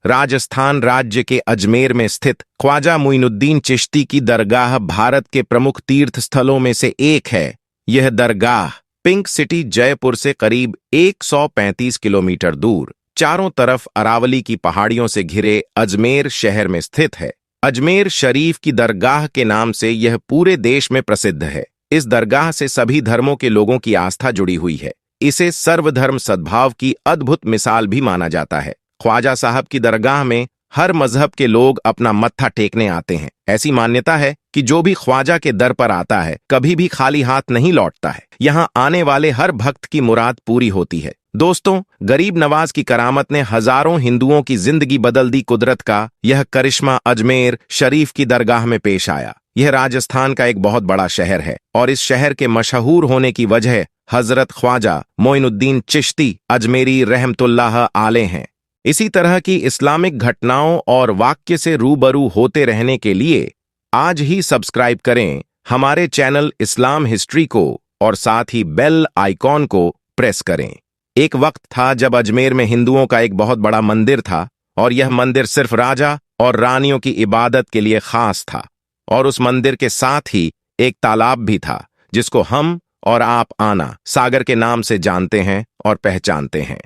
राजस्थान राज्य के अजमेर में स्थित ख्वाजा मुइनुद्दीन चिश्ती की दरगाह भारत के प्रमुख तीर्थ स्थलों में से एक है। यह दरगाह पिंक सिटी जयपुर से करीब 135 किलोमीटर दूर चारों तरफ अरावली की पहाड़ियों से घिरे अजमेर शहर में स्थित है। अजमेर शरीफ की दरगाह के नाम से यह पूरे देश में प्रसिद्ध है। इस दरगाह से सभी धर्मों के लोगों की आस्था जुड़ी हुई है। इसे सर्वधर्म सद्भाव की अद्भुत मिसाल भी माना जाता है। ख्वाजा साहब की दरगाह में हर मजहब के लोग अपना मत्था टेकने आते हैं। ऐसी मान्यता है कि जो भी ख्वाजा के दर पर आता है कभी भी खाली हाथ नहीं लौटता है। यहाँ आने वाले हर भक्त की मुराद पूरी होती है। दोस्तों, गरीब नवाज की करामत ने हजारों हिंदुओं की जिंदगी बदल दी। कुदरत का यह करिश्मा अजमेर शरीफ की दरगाह में पेश आया। यह राजस्थान का एक बहुत बड़ा शहर है और इस शहर के मशहूर होने की वजह हजरत ख्वाजा मोइनुद्दीन चिश्ती अजमेरी रहमतुल्लाह आले हैं। इसी तरह की इस्लामिक घटनाओं और वाक्य से रूबरू होते रहने के लिए आज ही सब्सक्राइब करें हमारे चैनल इस्लाम हिस्ट्री को और साथ ही बेल आइकॉन को प्रेस करें। एक वक्त था जब अजमेर में हिंदुओं का एक बहुत बड़ा मंदिर था और यह मंदिर सिर्फ राजा और रानियों की इबादत के लिए खास था। और उस मंदिर के साथ ही एक तालाब भी था जिसको हम और आप आना सागर के नाम से जानते हैं और पहचानते हैं।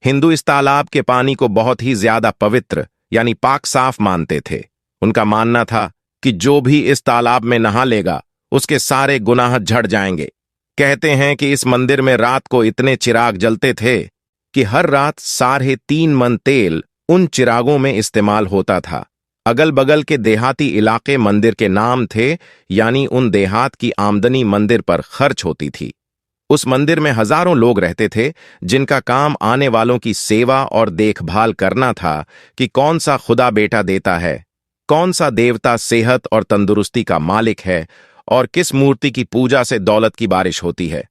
हिंदू इस तालाब के पानी को बहुत ही ज्यादा पवित्र यानी पाक साफ मानते थे। उनका मानना था कि जो भी इस तालाब में नहा लेगा उसके सारे गुनाह झड़ जाएंगे। कहते हैं कि इस मंदिर में रात को इतने चिराग जलते थे कि हर रात 3.5 मन तेल उन चिरागों में इस्तेमाल होता था। अगल बगल के देहाती इलाके मंदिर के नाम थे, यानी उन देहात की आमदनी मंदिर पर खर्च होती थी। उस मंदिर में हजारों लोग रहते थे जिनका काम आने वालों की सेवा और देखभाल करना था कि कौन सा खुदा बेटा देता है, कौन सा देवता सेहत और तंदुरुस्ती का मालिक है और किस मूर्ति की पूजा से दौलत की बारिश होती है।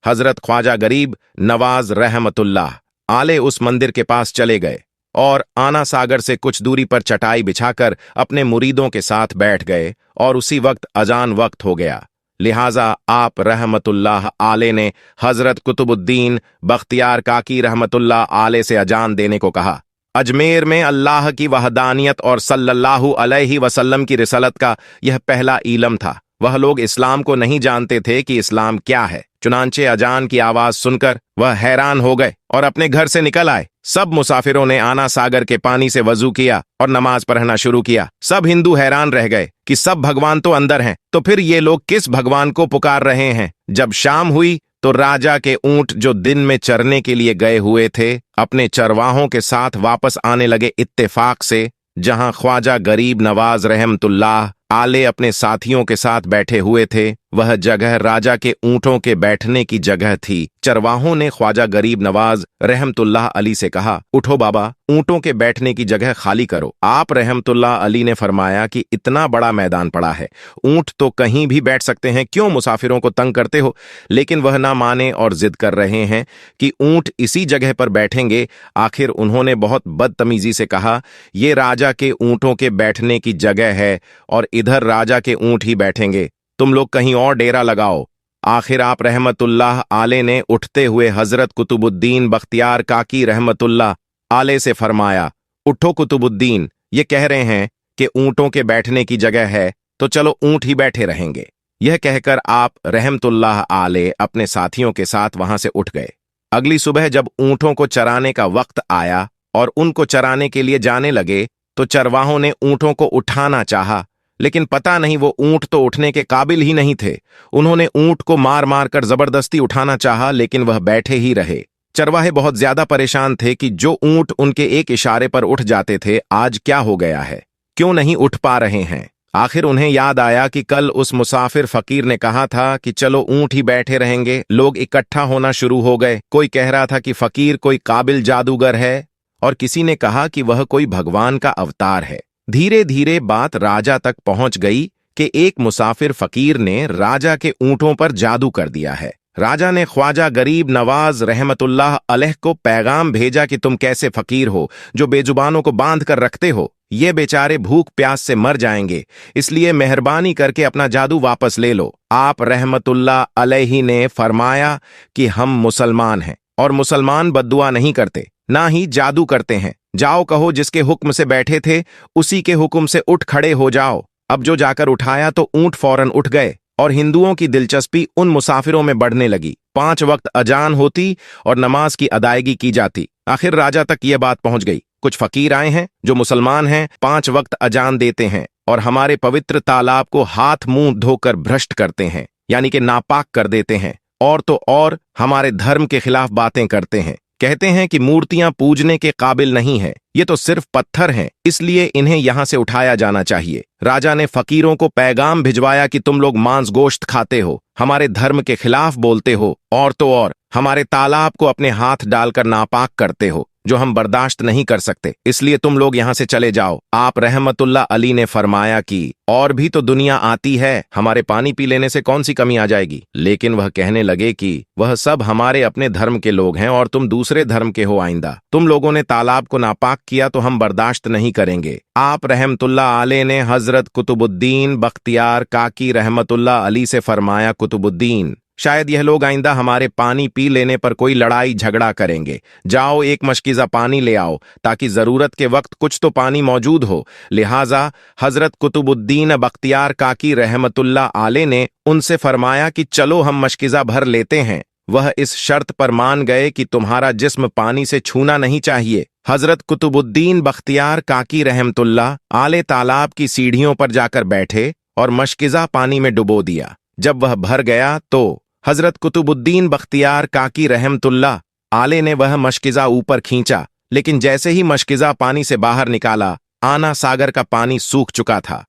हजरत ख्वाजा गरीब नवाज रहमतुल्लाह आले उस मंदिर के पास चले गए और आना सागर से कुछ दूरी पर चटाई बिछाकर अपने मुरीदों के साथ बैठ गए और उसी वक्त अजान वक्त हो गया। लिहाजा आप रहमतुल्लाह आले ने हजरत कुतुबुद्दीन बख्तियार काकी रहमतुल्लाह आले से अजान देने को कहा। अजमेर में अल्लाह की वहदानियत और सल्लल्लाहु अलैहि वसल्लम की रिसालत का यह पहला इलम था। वह लोग इस्लाम को नहीं जानते थे कि इस्लाम क्या है। चुनांचे अजान की आवाज सुनकर वह हैरान हो गए और अपने घर से निकल आए। सब मुसाफिरों ने आना सागर के पानी से वजू किया और नमाज पढ़ना शुरू किया। सब हिंदू हैरान रह गए कि सब भगवान तो अंदर हैं, तो फिर ये लोग किस भगवान को पुकार रहे हैं। जब शाम हुई तो राजा के ऊंट जो दिन में चरने के लिए गए हुए थे अपने चरवाहों के साथ वापस आने लगे इत्तेफाक से। जहां ख्वाजा गरीब नवाज रहमतुल्लाह आले अपने साथियों के साथ बैठे हुए थे, वह जगह राजा के ऊंटों के बैठने की जगह थी। चरवाहों ने ख्वाजा गरीब नवाज रहमतुल्लाह अली से कहा, उठो बाबा, ऊंटों के बैठने की जगह खाली करो। आप रहमतुल्लाह अली ने फरमाया कि इतना बड़ा मैदान पड़ा है, ऊंट तो कहीं भी बैठ सकते हैं, क्यों मुसाफिरों को तंग करते हो। लेकिन वह ना माने और जिद कर रहे हैं कि ऊंट इसी जगह पर बैठेंगे। आखिर उन्होंने बहुत बदतमीजी से कहा, ये राजा के ऊंटों के बैठने की जगह है और इधर राजा के ऊंट ही बैठेंगे, तुम लोग कहीं और डेरा लगाओ। आखिर आप रहमतुल्लाह आले ने उठते हुए हजरत कुतुबुद्दीन बख्तियार काकी रहमतुल्लाह आले से फरमाया, उठो कुतुबुद्दीन, ये कह रहे हैं कि ऊंटों के बैठने की जगह है तो चलो ऊंट ही बैठे रहेंगे। यह कहकर आप रहमतुल्लाह आले अपने साथियों के साथ वहां से उठ गए। अगली सुबह जब ऊंटों को चराने का वक्त आया और उनको चराने के लिए जाने लगे तो चरवाहों ने ऊंटों को उठाना चाहा, लेकिन पता नहीं वो ऊंट तो उठने के काबिल ही नहीं थे। उन्होंने ऊंट को मार मार कर जबरदस्ती उठाना चाहा, लेकिन वह बैठे ही रहे। चरवाहे बहुत ज्यादा परेशान थे कि जो ऊंट उनके एक इशारे पर उठ जाते थे, आज क्या हो गया है, क्यों नहीं उठ पा रहे हैं। आखिर उन्हें याद आया कि कल उस मुसाफिर फकीर ने कहा था कि चलो ऊंट ही बैठे रहेंगे। लोग इकट्ठा होना शुरू हो गए। कोई कह रहा था कि फकीर कोई काबिल जादूगर है और किसी ने कहा कि वह कोई भगवान का अवतार है। धीरे धीरे बात राजा तक पहुंच गई कि एक मुसाफिर फकीर ने राजा के ऊंटों पर जादू कर दिया है। राजा ने ख्वाजा गरीब नवाज रहमतुल्लाह अलैह को पैगाम भेजा कि तुम कैसे फकीर हो जो बेजुबानों को बांध कर रखते हो, ये बेचारे भूख प्यास से मर जाएंगे, इसलिए मेहरबानी करके अपना जादू वापस ले लो। आप रहमतुल्लाह अलैहि ने फरमाया कि हम मुसलमान हैं और मुसलमान बद्दुआ नहीं करते, ना ही जादू करते हैं। जाओ कहो जिसके हुक्म से बैठे थे उसी के हुक्म से उठ खड़े हो जाओ। अब जो जाकर उठाया तो ऊंट फौरन उठ गए और हिंदुओं की दिलचस्पी उन मुसाफिरों में बढ़ने लगी। 5 वक्त अजान होती और नमाज की अदायगी की जाती। आखिर राजा तक यह बात पहुंच गई। कुछ फकीर आए हैं जो मुसलमान हैं, 5 वक्त अजान देते हैं और हमारे पवित्र तालाब को हाथ मुंह धोकर भ्रष्ट करते हैं, यानी कि नापाक कर देते हैं। और तो और हमारे धर्म के खिलाफ बातें करते हैं। कहते हैं कि मूर्तियां पूजने के काबिल नहीं है, ये तो सिर्फ पत्थर हैं, इसलिए इन्हें यहां से उठाया जाना चाहिए। राजा ने फकीरों को पैगाम भिजवाया कि तुम लोग मांस गोश्त खाते हो, हमारे धर्म के खिलाफ बोलते हो और तो और हमारे तालाब को अपने हाथ डालकर नापाक करते हो, जो हम बर्दाश्त नहीं कर सकते, इसलिए तुम लोग यहां से चले जाओ। आप रहमतुल्लाह अली ने फरमाया कि और भी तो दुनिया आती है, हमारे पानी पी लेने से कौन सी कमी आ जाएगी। लेकिन वह कहने लगे कि वह सब हमारे अपने धर्म के लोग हैं और तुम दूसरे धर्म के हो। आइंदा तुम लोगों ने तालाब को नापाक किया तो हम बर्दाश्त नहीं करेंगे। आप रहमतुल्लाह अली ने हजरत कुतुबुद्दीन बख्तियार काकी रहमतुल्लाह अली से फरमाया, कुतुबुद्दीन, शायद यह लोग आइंदा हमारे पानी पी लेने पर कोई लड़ाई झगड़ा करेंगे। जाओ एक मशकीज़ा पानी ले आओ ताकि जरूरत के वक्त कुछ तो पानी मौजूद हो। लिहाजा हजरत कुतुबुद्दीन बख्तियार काकी रहमतुल्लाह आले ने उनसे फरमाया कि चलो हम मशकीज़ा भर लेते हैं। वह इस शर्त पर मान गए कि तुम्हारा जिस्म पानी से छूना नहीं चाहिए। हजरत कुतुबुद्दीन बख्तियार काकी रहमतुल्लाह आले तालाब की सीढ़ियों पर जाकर बैठे और मशकीज़ा पानी में डुबो दिया। जब वह भर गया तो हजरत कुतुबुद्दीन बख्तियार काकी रहमतुल्लाह आले ने वह मशकीज़ा ऊपर खींचा, लेकिन जैसे ही मशकीज़ा पानी से बाहर निकाला, आना सागर का पानी सूख चुका था।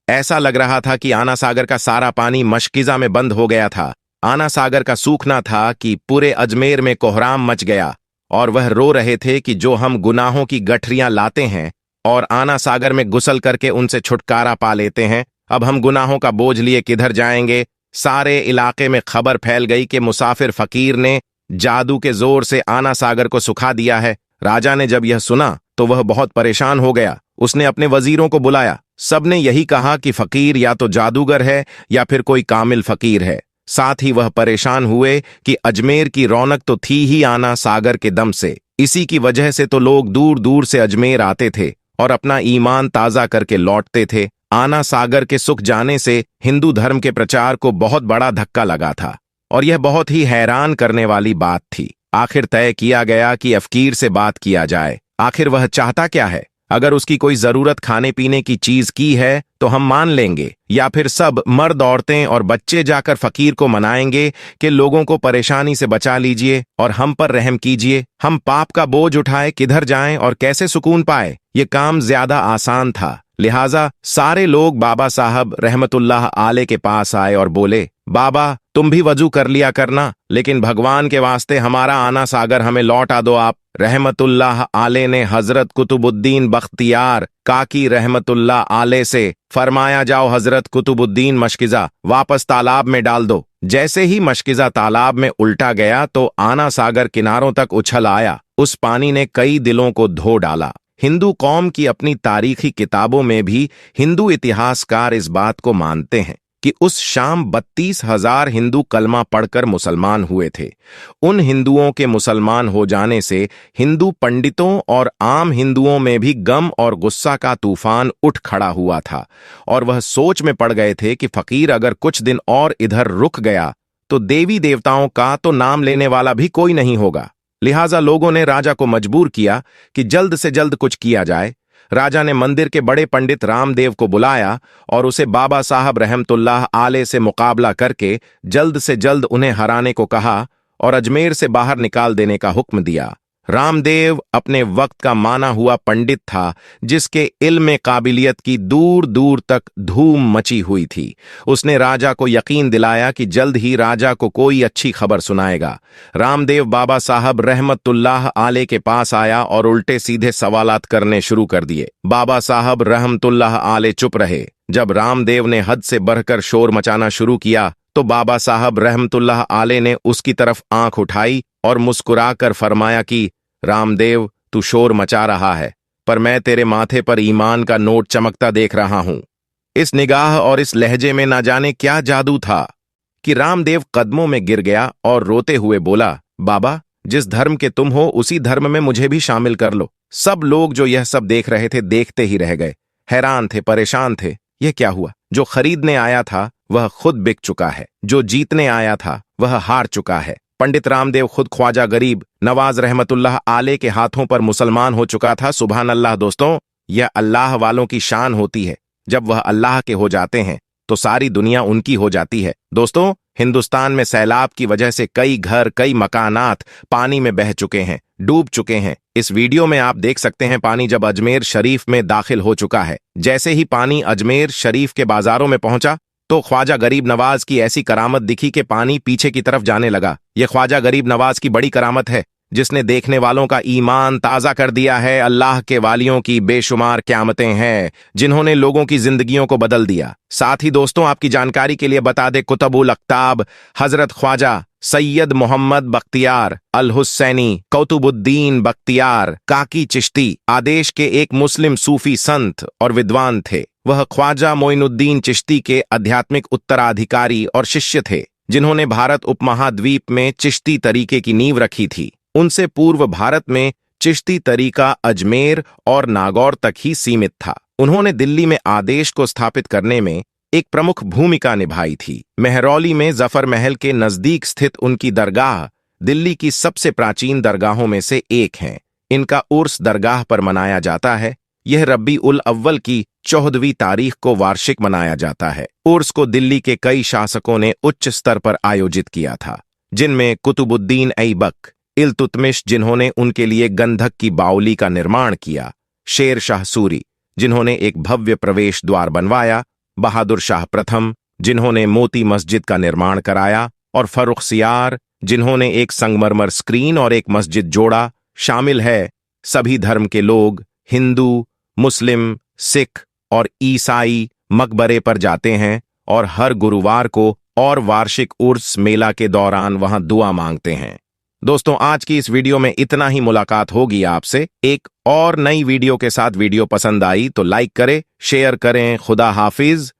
ऐसा लग रहा था कि आना सागर का सारा पानी मशकीज़ा में बंद हो गया था। आना सागर का सूखना था कि पूरे अजमेर में कोहराम मच गया और वह रो रहे थे कि जो हम गुनाहों की गठरियां लाते हैं और आना सागर में गुसल करके उनसे छुटकारा पा लेते हैं, अब हम गुनाहों का बोझ लिए किधर जाएंगे। सारे इलाके में खबर फैल गई कि मुसाफिर फकीर ने जादू के जोर से आना सागर को सुखा दिया है। राजा ने जब यह सुना तो वह बहुत परेशान हो गया। उसने अपने वजीरों को बुलाया। सबने यही कहा कि फकीर या तो जादूगर है या फिर कोई कामिल फकीर है। साथ ही वह परेशान हुए कि अजमेर की रौनक तो थी ही आना सागर के दम से, इसी की वजह से तो लोग दूर दूर से अजमेर आते थे और अपना ईमान ताज़ा करके लौटते थे। आना सागर के सुख जाने से हिंदू धर्म के प्रचार को बहुत बड़ा धक्का लगा था और यह बहुत ही हैरान करने वाली बात थी। आखिर तय किया गया कि फकीर से बात किया जाए। आखिर वह चाहता क्या है? अगर उसकी कोई जरूरत खाने पीने की चीज की है तो हम मान लेंगे, या फिर सब मर्द औरतें और बच्चे जाकर फकीर को मनाएंगे कि लोगों को परेशानी से बचा लीजिए और हम पर रहम कीजिए। हम पाप का बोझ उठाए किधर जाएं और कैसे सुकून पाए? ये काम ज्यादा आसान था। लिहाजा सारे लोग बाबा साहब रहमतुल्लाह आले के पास आए और बोले, बाबा तुम भी वजू कर लिया करना, लेकिन भगवान के वास्ते हमारा आना सागर हमें लौटा दो आप। रहमतुल्लाह आले ने हजरत कुतुबुद्दीन बख्तियार काकी रहमतुल्लाह आले से फरमाया, जाओ हजरत कुतुबुद्दीन मशकीज़ा वापस तालाब में डाल दो। जैसे ही मशकीज़ा तालाब में उल्टा गया तो आना सागर किनारों तक उछल आया। उस पानी ने कई दिलों को धो डाला। हिंदू कौम की अपनी तारीखी किताबों में भी हिंदू इतिहासकार इस बात को मानते हैं कि उस शाम 32,000 हिंदू कलमा पढ़कर मुसलमान हुए थे। उन हिंदुओं के मुसलमान हो जाने से हिंदू पंडितों और आम हिंदुओं में भी गम और गुस्सा का तूफान उठ खड़ा हुआ था और वह सोच में पड़ गए थे कि फकीर अगर कुछ दिन और इधर रुक गया तो देवी देवताओं का तो नाम लेने वाला भी कोई नहीं होगा। लिहाजा लोगों ने राजा को मजबूर किया कि जल्द से जल्द कुछ किया जाए। राजा ने मंदिर के बड़े पंडित रामदेव को बुलाया और उसे बाबा साहब रहमतुल्लाह आले से मुकाबला करके जल्द से जल्द उन्हें हराने को कहा और अजमेर से बाहर निकाल देने का हुक्म दिया। रामदेव अपने वक्त का माना हुआ पंडित था, जिसके इल्म काबिलियत की दूर दूर तक धूम मची हुई थी। उसने राजा को यकीन दिलाया कि जल्द ही राजा को कोई अच्छी खबर सुनाएगा। रामदेव बाबा साहब रहमतुल्लाह आले के पास आया और उल्टे सीधे सवालात करने शुरू कर दिए। बाबा साहब रहमतुल्लाह आले चुप रहे। जब रामदेव ने हद से बढ़कर शोर मचाना शुरू किया तो बाबा साहब रहमतुल्लाह आले ने उसकी तरफ आंख उठाई और मुस्कुराकर फरमाया कि रामदेव, तू शोर मचा रहा है, पर मैं तेरे माथे पर ईमान का नोट चमकता देख रहा हूं। इस निगाह और इस लहजे में ना जाने क्या जादू था कि रामदेव कदमों में गिर गया और रोते हुए बोला, बाबा जिस धर्म के तुम हो उसी धर्म में मुझे भी शामिल कर लो। सब लोग जो यह सब देख रहे थे देखते ही रह गए, हैरान थे, परेशान थे। यह क्या हुआ? जो खरीदने आया था वह खुद बिक चुका है, जो जीतने आया था वह हार चुका है। पंडित रामदेव खुद ख्वाजा गरीब नवाज रहमतुल्लाह आले के हाथों पर मुसलमान हो चुका था। सुभान अल्लाह। दोस्तों, यह अल्लाह वालों की शान होती है। जब वह अल्लाह के हो जाते हैं तो सारी दुनिया उनकी हो जाती है। दोस्तों, हिंदुस्तान में सैलाब की वजह से कई घर, कई मकानात पानी में बह चुके हैं, डूब चुके हैं। इस वीडियो में आप देख सकते हैं पानी जब अजमेर शरीफ में दाखिल हो चुका है। जैसे ही पानी अजमेर शरीफ के बाजारों में पहुंचा तो ख्वाजा गरीब नवाज की ऐसी करामत दिखी कि पानी पीछे की तरफ जाने लगा। यह ख्वाजा गरीब नवाज की बड़ी करामत है जिसने देखने वालों का ईमान ताज़ा कर दिया है। अल्लाह के वालियों की बेशुमार क़यामतें हैं जिन्होंने लोगों की जिंदगियों को बदल दिया। साथ ही दोस्तों, आपकी जानकारी के लिए बता दें, कुतुबुल अख्ताब हजरत ख्वाजा सैयद मोहम्मद बख्तियार अल हुसैनी कौतुबुद्दीन बख्तियार काकी चिश्ती आदेश के एक मुस्लिम सूफी संत और विद्वान थे। वह ख्वाजा मोइनुद्दीन चिश्ती के आध्यात्मिक उत्तराधिकारी और शिष्य थे जिन्होंने भारत उपमहाद्वीप में चिश्ती तरीके की नींव रखी थी। उनसे पूर्व भारत में चिश्ती तरीका अजमेर और नागौर तक ही सीमित था। उन्होंने दिल्ली में आदेश को स्थापित करने में एक प्रमुख भूमिका निभाई थी। मेहरौली में जफर महल के नजदीक स्थित उनकी दरगाह दिल्ली की सबसे प्राचीन दरगाहों में से एक है। इनका उर्स दरगाह पर मनाया जाता है। यह रब्बी उल अव्वल की 14वीं तारीख को वार्षिक मनाया जाता है। उर्स को दिल्ली के कई शासकों ने उच्च स्तर पर आयोजित किया था, जिनमें कुतुबुद्दीन ऐबक इल्तुतमिश जिन्होंने उनके लिए गंधक की बावली का निर्माण किया, शेर शाह सूरी जिन्होंने एक भव्य प्रवेश द्वार बनवाया, बहादुर शाह प्रथम जिन्होंने मोती मस्जिद का निर्माण कराया और फर्रुखसियार जिन्होंने एक संगमरमर स्क्रीन और एक मस्जिद जोड़ा शामिल है। सभी धर्म के लोग, हिंदू, मुस्लिम, सिख और ईसाई मकबरे पर जाते हैं और हर गुरुवार को और वार्षिक उर्स मेला के दौरान वहां दुआ मांगते हैं। दोस्तों, आज की इस वीडियो में इतना ही। मुलाकात होगी आपसे एक और नई वीडियो के साथ। वीडियो पसंद आई तो लाइक करें, शेयर करें। खुदा हाफिज।